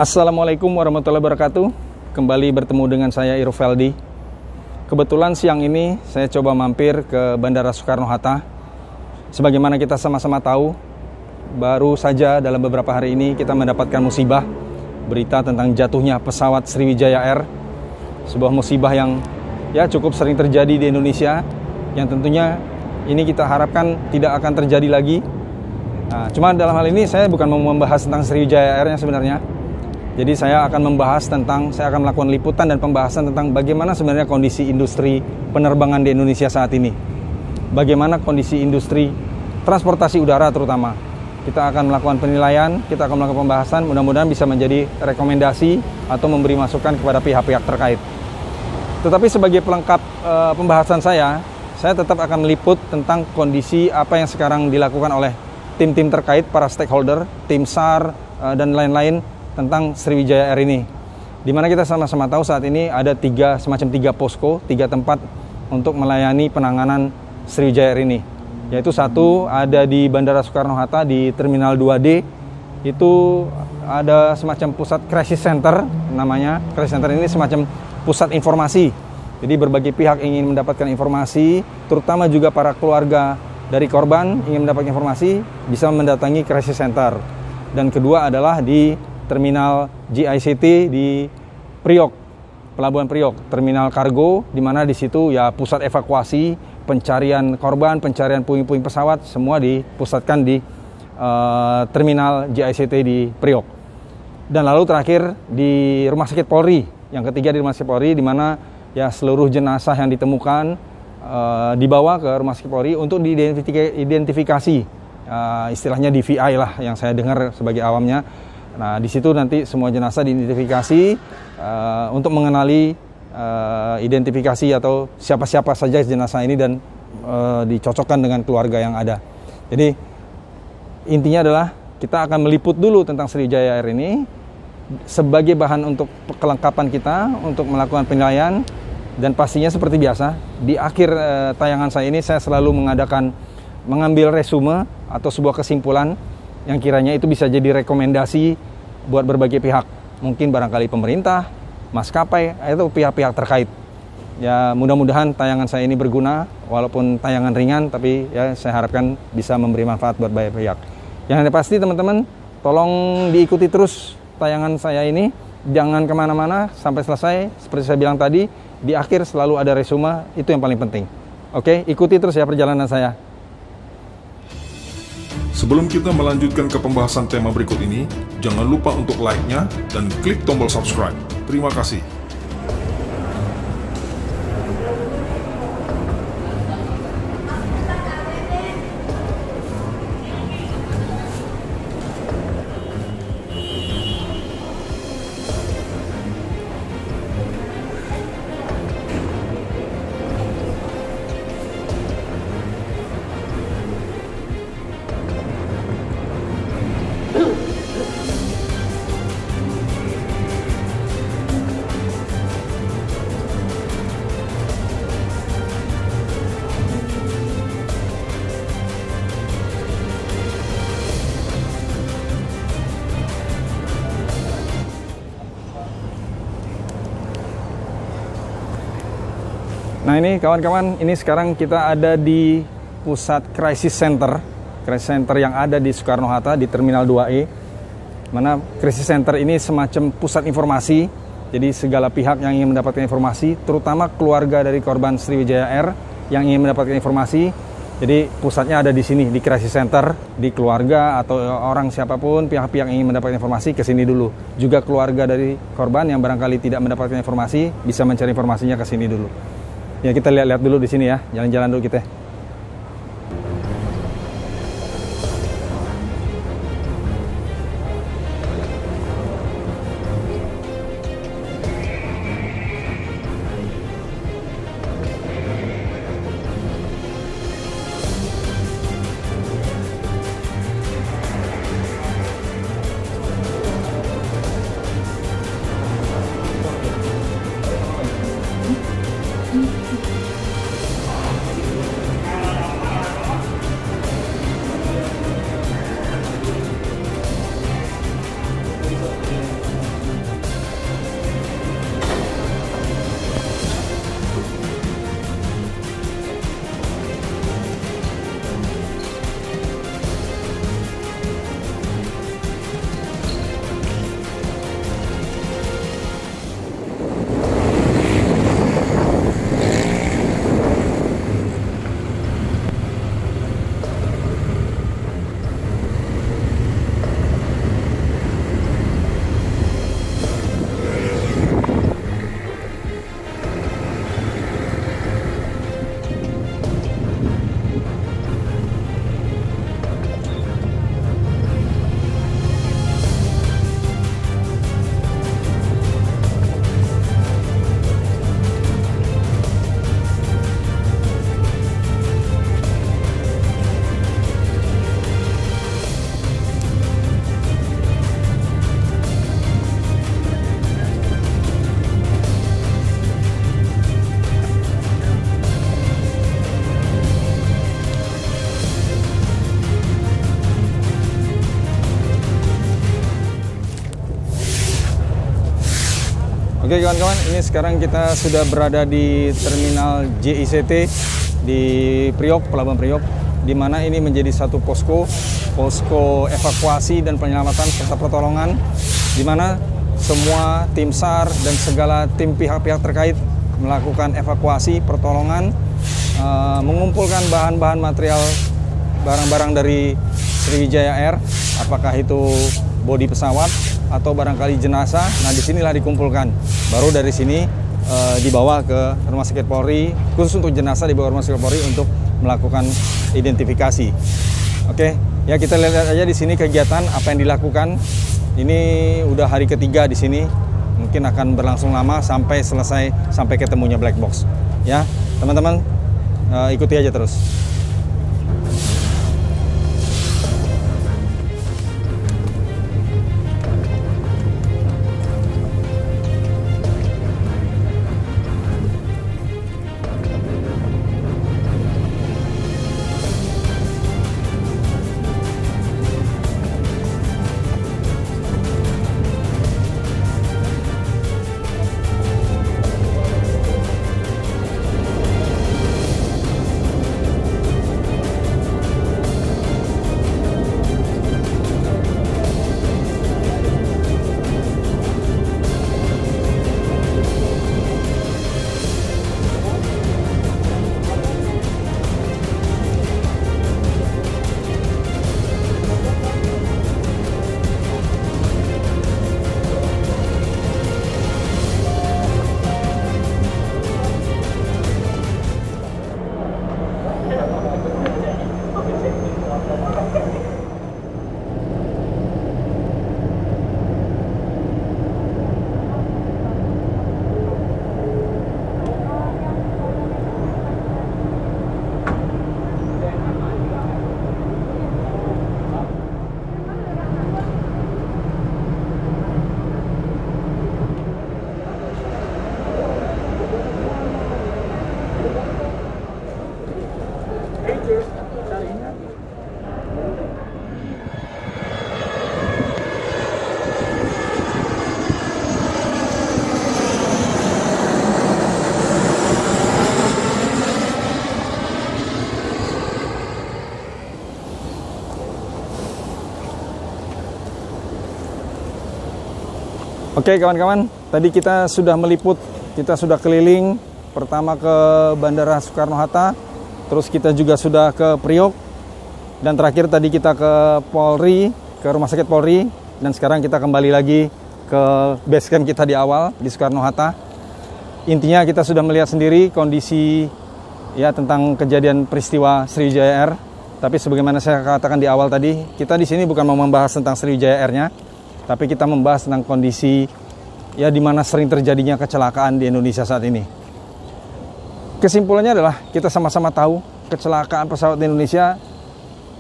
Assalamualaikum warahmatullahi wabarakatuh. Kembali bertemu dengan saya Irfeldi. Kebetulan siang ini saya coba mampir ke Bandara Soekarno-Hatta. Sebagaimana kita sama-sama tahu, baru saja dalam beberapa hari ini kita mendapatkan musibah, berita tentang jatuhnya pesawat Sriwijaya Air. Sebuah musibah yang cukup sering terjadi di Indonesia, yang tentunya ini kita harapkan tidak akan terjadi lagi. Nah, cuma dalam hal ini saya bukan mau membahas tentang Sriwijaya Air-nya sebenarnya. Jadi saya akan melakukan liputan dan pembahasan tentang bagaimana sebenarnya kondisi industri penerbangan di Indonesia saat ini. Bagaimana kondisi industri transportasi udara terutama. Kita akan melakukan penilaian, kita akan melakukan pembahasan, mudah-mudahan bisa menjadi rekomendasi atau memberi masukan kepada pihak-pihak terkait. Tetapi sebagai pelengkap pembahasan saya tetap akan meliput tentang kondisi apa yang sekarang dilakukan oleh tim-tim terkait, para stakeholder, tim SAR, dan lain-lain, tentang Sriwijaya Air ini. Dimana kita sama-sama tahu saat ini ada semacam tiga posko, 3 tempat untuk melayani penanganan Sriwijaya Air ini. Yaitu satu ada di Bandara Soekarno-Hatta di Terminal 2D, itu ada semacam pusat crisis center namanya. Crisis center ini semacam pusat informasi. Jadi berbagai pihak ingin mendapatkan informasi, terutama juga para keluarga dari korban ingin mendapatkan informasi, bisa mendatangi crisis center. Dan kedua adalah di Terminal GICT di Priok, Pelabuhan Priok, terminal kargo, di mana di situ pusat evakuasi, pencarian korban, pencarian puing-puing pesawat, semua dipusatkan di Terminal GICT di Priok. Dan lalu terakhir di Rumah Sakit Polri, yang ketiga di Rumah Sakit Polri, di mana seluruh jenazah yang ditemukan dibawa ke Rumah Sakit Polri untuk diidentifikasi, istilahnya DVI lah yang saya dengar sebagai awamnya. Nah, di situ nanti semua jenazah diidentifikasi untuk mengenali identifikasi atau siapa-siapa saja jenazah ini dan dicocokkan dengan keluarga yang ada. Jadi intinya adalah kita akan meliput dulu tentang Sriwijaya Air ini sebagai bahan untuk kelengkapan kita untuk melakukan penilaian, dan pastinya seperti biasa di akhir tayangan saya ini saya selalu mengambil resume atau sebuah kesimpulan yang kiranya itu bisa jadi rekomendasi buat berbagai pihak. Mungkin barangkali pemerintah, maskapai, atau pihak-pihak terkait. Ya, mudah-mudahan tayangan saya ini berguna, walaupun tayangan ringan, tapi saya harapkan bisa memberi manfaat buat banyak pihak. Yang pasti teman-teman, tolong diikuti terus tayangan saya ini. Jangan kemana-mana sampai selesai. Seperti saya bilang tadi, di akhir selalu ada resume, itu yang paling penting. Oke, ikuti terus ya perjalanan saya. Sebelum kita melanjutkan ke pembahasan tema berikut ini, jangan lupa untuk like-nya dan klik tombol subscribe. Terima kasih. Nah ini kawan-kawan, ini sekarang kita ada di pusat crisis center yang ada di Soekarno-Hatta di Terminal 2E. Mana crisis center ini semacam pusat informasi, jadi segala pihak yang ingin mendapatkan informasi, terutama keluarga dari korban Sriwijaya Air yang ingin mendapatkan informasi. Jadi pusatnya ada di sini, di crisis center, di keluarga atau orang siapapun, pihak-pihak yang ingin mendapatkan informasi ke sini dulu. Juga keluarga dari korban yang barangkali tidak mendapatkan informasi, bisa mencari informasinya ke sini dulu. Ya, kita lihat-lihat dulu di sini ya, jalan-jalan dulu kita. Oke kawan-kawan, ini sekarang kita sudah berada di terminal JICT di Priok, Pelabuhan Priok, di mana ini menjadi satu posko evakuasi dan penyelamatan serta pertolongan, di mana semua tim SAR dan segala tim pihak-pihak terkait melakukan evakuasi, pertolongan, mengumpulkan bahan-bahan material, barang-barang dari Sriwijaya Air, apakah itu bodi pesawat atau barangkali jenazah. Nah, disinilah dikumpulkan. Baru dari sini dibawa ke Rumah Sakit Polri, khusus untuk jenazah dibawa ke Rumah Sakit Polri untuk melakukan identifikasi. Oke, ya kita lihat aja di sini kegiatan apa yang dilakukan. Ini udah hari ketiga di sini, mungkin akan berlangsung lama sampai selesai, sampai ketemunya black box. Ya, teman-teman ikuti aja terus. Oke kawan-kawan, tadi kita sudah meliput, kita sudah keliling, pertama ke Bandara Soekarno-Hatta, terus kita juga sudah ke Priok, dan terakhir tadi kita ke Polri, ke Rumah Sakit Polri, dan sekarang kita kembali lagi ke base camp kita di awal, di Soekarno-Hatta. Intinya kita sudah melihat sendiri kondisi ya tentang kejadian peristiwa Sriwijaya Air, tapi sebagaimana saya katakan di awal tadi, kita di sini bukan mau membahas tentang Sriwijaya Air-nya, tapi kita membahas tentang kondisi ya di mana sering terjadinya kecelakaan di Indonesia saat ini. Kesimpulannya adalah kita sama-sama tahu kecelakaan pesawat di Indonesia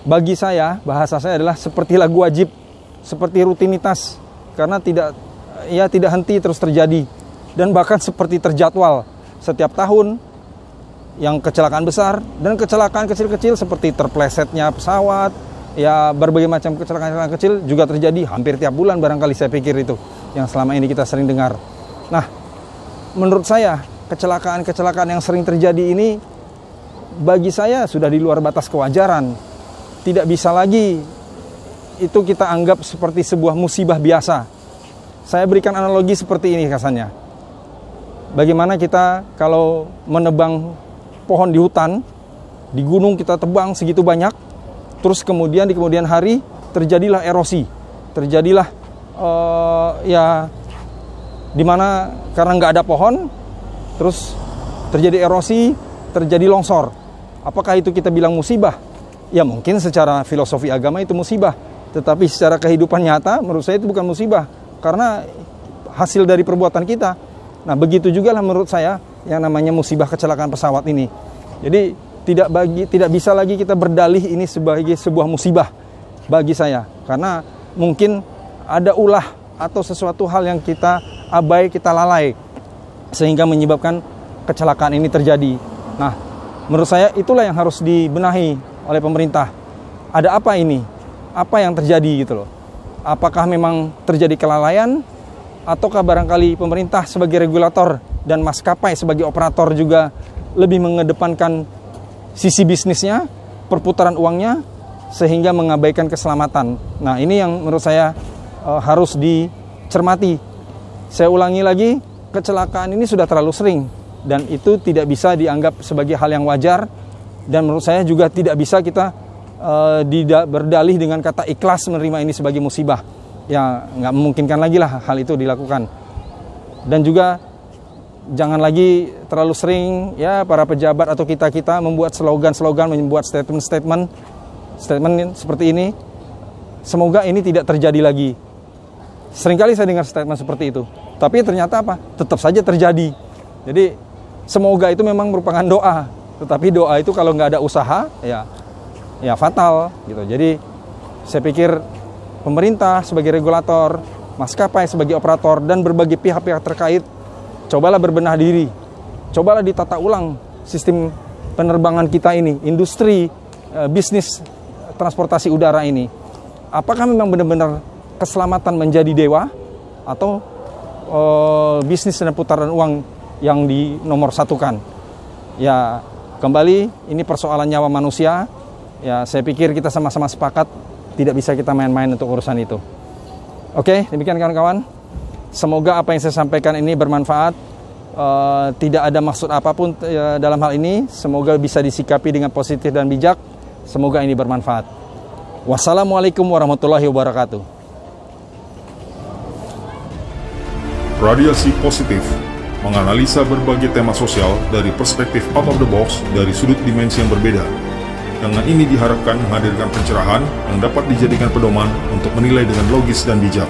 bagi saya, bahasa saya adalah seperti lagu wajib, seperti rutinitas, karena tidak henti terus terjadi, dan bahkan seperti terjadwal setiap tahun yang kecelakaan besar dan kecelakaan kecil-kecil seperti terplesetnya pesawat. Ya berbagai macam kecelakaan kecil juga terjadi hampir tiap bulan barangkali, saya pikir itu yang selama ini kita sering dengar. Nah, menurut saya kecelakaan-kecelakaan yang sering terjadi ini bagi saya sudah di luar batas kewajaran. Tidak bisa lagi itu kita anggap seperti sebuah musibah biasa. Saya berikan analogi seperti ini kesannya. Bagaimana kita kalau menebang pohon di hutan, di gunung kita tebang segitu banyak, terus kemudian di kemudian hari terjadilah erosi, terjadilah dimana karena nggak ada pohon, terus terjadi erosi, terjadi longsor. Apakah itu kita bilang musibah? Ya mungkin secara filosofi agama itu musibah, tetapi secara kehidupan nyata menurut saya itu bukan musibah, karena hasil dari perbuatan kita. Nah begitu juga lah menurut saya yang namanya musibah kecelakaan pesawat ini. Jadi tidak bisa lagi kita berdalih ini sebagai sebuah musibah bagi saya, karena mungkin ada ulah atau sesuatu hal yang kita abai, kita lalai sehingga menyebabkan kecelakaan ini terjadi. Nah, menurut saya itulah yang harus dibenahi oleh pemerintah. Ada apa ini? Apa yang terjadi gitu loh? Apakah memang terjadi kelalaian ataukah barangkali pemerintah sebagai regulator dan maskapai sebagai operator juga lebih mengedepankan sisi bisnisnya, perputaran uangnya, sehingga mengabaikan keselamatan. Nah, ini yang menurut saya harus dicermati. Saya ulangi lagi, kecelakaan ini sudah terlalu sering dan itu tidak bisa dianggap sebagai hal yang wajar, dan menurut saya juga tidak bisa kita berdalih dengan kata ikhlas menerima ini sebagai musibah. Ya, nggak memungkinkan lagi lah hal itu dilakukan. Dan juga jangan lagi terlalu sering ya para pejabat atau kita membuat slogan-slogan, membuat statement seperti ini. Semoga ini tidak terjadi lagi. Seringkali saya dengar statement seperti itu, tapi ternyata apa? Tetap saja terjadi. Jadi semoga itu memang merupakan doa, tetapi doa itu kalau nggak ada usaha ya fatal gitu. Jadi saya pikir pemerintah sebagai regulator, maskapai sebagai operator, dan berbagai pihak-pihak terkait, cobalah berbenah diri, cobalah ditata ulang sistem penerbangan kita ini, industri bisnis transportasi udara ini. Apakah memang benar-benar keselamatan menjadi dewa, atau bisnis dan putaran uang yang dinomorsatukan? Ya, kembali ini persoalan nyawa manusia. Ya, saya pikir kita sama-sama sepakat tidak bisa kita main-main untuk urusan itu. Oke, demikian kawan-kawan. Semoga apa yang saya sampaikan ini bermanfaat. Tidak ada maksud apapun dalam hal ini. Semoga bisa disikapi dengan positif dan bijak. Semoga ini bermanfaat. Wassalamualaikum warahmatullahi wabarakatuh. Radiasi Positif menganalisa berbagai tema sosial dari perspektif out of the box dari sudut dimensi yang berbeda. Dengan ini diharapkan menghadirkan pencerahan yang dapat dijadikan pedoman untuk menilai dengan logis dan bijak.